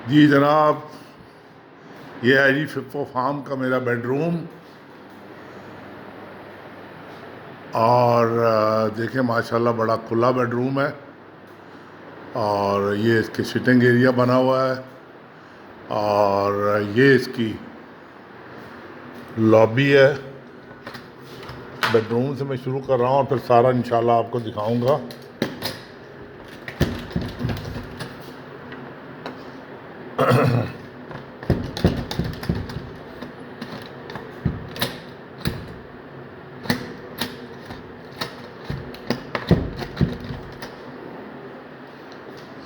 जी जनाब, ये है जी फिफ्पो फार्म का मेरा बेडरूम। और देखें माशाल्लाह बड़ा खुला बेडरूम है। और ये इसके सिटिंग एरिया बना हुआ है। और ये इसकी लॉबी है। बेडरूम से मैं शुरू कर रहा हूँ और फिर सारा इंशाल्लाह आपको दिखाऊंगा।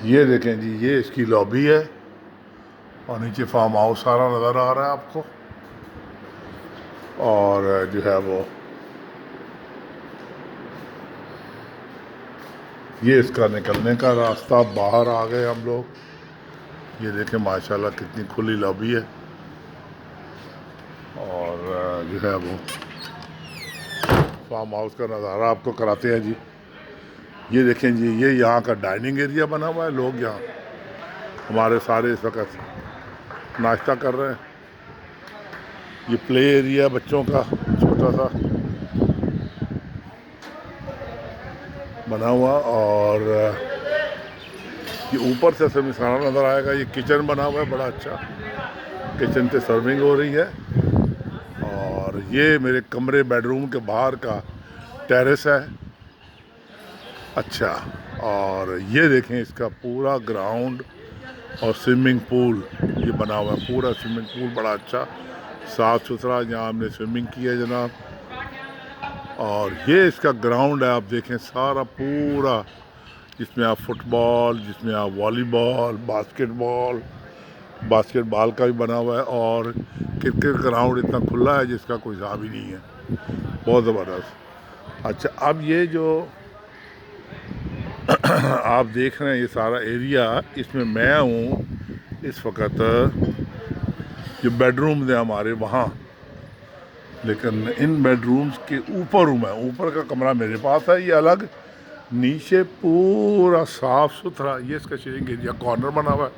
ये देखें जी, ये इसकी लॉबी है और नीचे फार्म हाउस सारा नज़र आ रहा है आपको। और जो है वो ये इसका निकलने का रास्ता, बाहर आ गए हम लोग। ये देखें माशाल्लाह कितनी खुली लॉबी है। और जो है वो फार्म हाउस का नज़ारा आपको कराते हैं जी। ये देखें जी, ये यहाँ का डाइनिंग एरिया बना हुआ है। लोग यहाँ हमारे सारे इस वक्त नाश्ता कर रहे हैं। ये प्ले एरिया बच्चों का छोटा सा बना हुआ। और ये ऊपर से सब सारा नज़र आएगा। ये किचन बना हुआ है, बड़ा अच्छा। किचन पे सर्विंग हो रही है। और ये मेरे कमरे बेडरूम के बाहर का टेरेस है। अच्छा, और ये देखें इसका पूरा ग्राउंड और स्विमिंग पूल ये बना हुआ है। पूरा स्विमिंग पूल बड़ा अच्छा साफ़ सुथरा, जहाँ हमने स्विमिंग की है जनाब। और ये इसका ग्राउंड है, आप देखें सारा पूरा, जिसमें आप फुटबॉल, जिसमें आप वॉलीबॉल, बास्केटबॉल का भी बना हुआ है। और क्रिकेट ग्राउंड इतना खुला है जिसका कोई हिसाब ही नहीं है, बहुत ज़बरदस्त। अच्छा, अब ये जो आप देख रहे हैं ये सारा एरिया, इसमें मैं हूँ इस वक्त। जो बेडरूम है हमारे वहाँ, लेकिन इन बेडरूम्स के ऊपर हूँ मैं। ऊपर का कमरा मेरे पास है, ये अलग। नीचे पूरा साफ़ सुथरा ये इसका शेयरिंग एरिया कॉर्नर बना हुआ है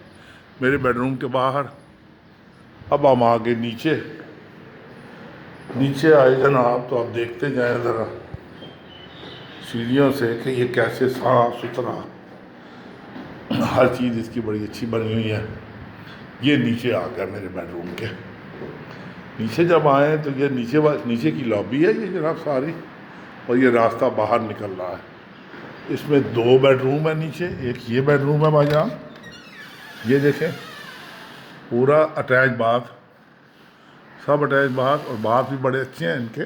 मेरे बेडरूम के बाहर। अब हम आगे नीचे आए जनाब, तो आप देखते जाएं ज़रा सीढ़ियों से कि ये कैसे साफ़ सुथरा हर चीज़ इसकी बड़ी अच्छी बनी हुई है। ये नीचे आ गया मेरे बेडरूम के। नीचे जब आए तो ये नीचे की लॉबी है ये जनाब सारी। और ये रास्ता बाहर निकल रहा है। इसमें 2 बेडरूम है नीचे। एक ये बेडरूम है भाईजान, ये देखें पूरा अटैच बाथ, सब अटैच बाथ। और बाथ भी बड़े अच्छे हैं इनके।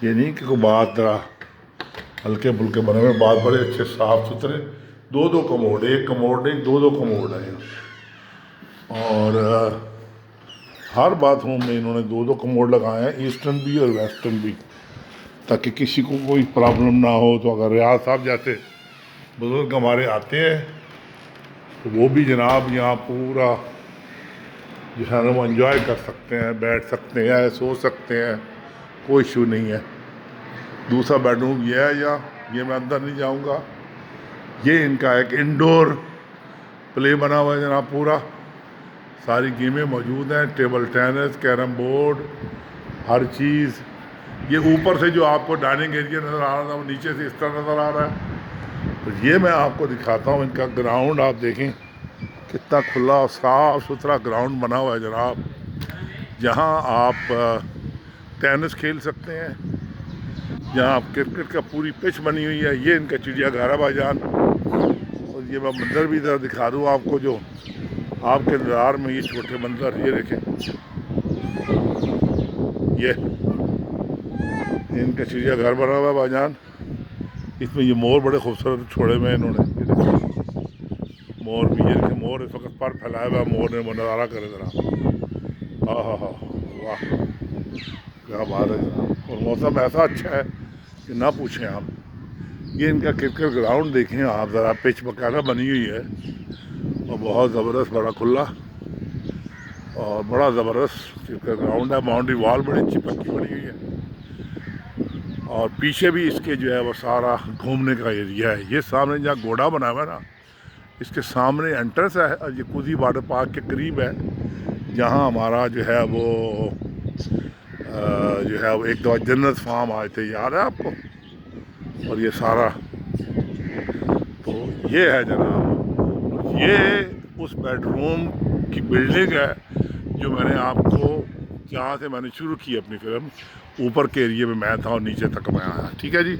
ये नहीं कि कोई बात ज़रा हल्के फुल्के बने हुए, बाथ बड़े अच्छे साफ़ सुथरे। 2 कमोड, एक कमोड नहीं 2 कमोड है यहाँ। और हर बाथरूम में इन्होंने 2 कमोड लगाए हैं, ईस्टर्न भी और वेस्टर्न भी, ताकि किसी को कोई प्रॉब्लम ना हो। तो अगर रियाज साहब जैसे बुज़ुर्ग हमारे आते हैं तो वो भी जनाब यहाँ पूरा जो है ना वो एंजॉय कर सकते हैं, बैठ सकते हैं, सो सकते हैं, कोई इशू नहीं है। दूसरा बेडरूम ये है यहाँ, ये मैं अंदर नहीं जाऊँगा। ये इनका एक इंडोर प्ले बना हुआ है जनाब पूरा। सारी गेमें मौजूद हैं, टेबल टेनिस, कैरम बोर्ड, हर चीज़। ये ऊपर से जो आपको डाइनिंग एरिया नज़र आ रहा था वो नीचे से इस तरह नज़र आ रहा है। तो ये मैं आपको दिखाता हूँ इनका ग्राउंड। आप देखें कितना खुला और साफ़ सुथरा ग्राउंड बना हुआ है जनाब, जहाँ आप टेनिस खेल सकते हैं, जहाँ आप क्रिकेट का पूरी पिच बनी हुई है। ये इनका चिड़ियाघर है भाईजान। और ये मैं मंदिर भी इधर दिखा दूँ आपको, जो आपके इंतज़ार में ये छोटे मंदिर। ये देखें, ये इनका चिड़ियाघर बना हुआ है भाईजान। इसमें ये मोर बड़े खूबसूरत छोड़े हुए हैं इन्होंने। ये देखें मोर भी, ये देखें मोर इस वक्त पर फैलाया हुआ है। मोर ने नज़ारा करे ज़रा, हाँ हाँ हाँ, वाह क्या बात है जनाब। और मौसम ऐसा अच्छा है कि ना पूछें आप। ये इनका क्रिकेट ग्राउंड देखें आप ज़रा, पिच बकायदा बनी हुई है और बहुत ज़बरदस्त, बड़ा खुला और बड़ा ज़बरदस्त क्रिकेट ग्राउंड है। बाउंड्री वॉल बड़ी अच्छी पक्की बनी हुई है। और पीछे भी इसके जो है वो सारा घूमने का एरिया है। ये सामने जहाँ घोड़ा बना हुआ है ना, इसके सामने एंट्रेंस है और ये कुजी वाटर पार्क के करीब है, जहाँ हमारा जो है वो एक दफ़ा जन्नत फार्म आए थे, याद है आपको। और ये सारा तो ये है जनाब, ये उस बेडरूम की बिल्डिंग है जो मैंने आपको, जहाँ से मैंने शुरू की अपनी फिल्म। ऊपर के एरिए में मैं था और नीचे तक मैं आया, ठीक है जी।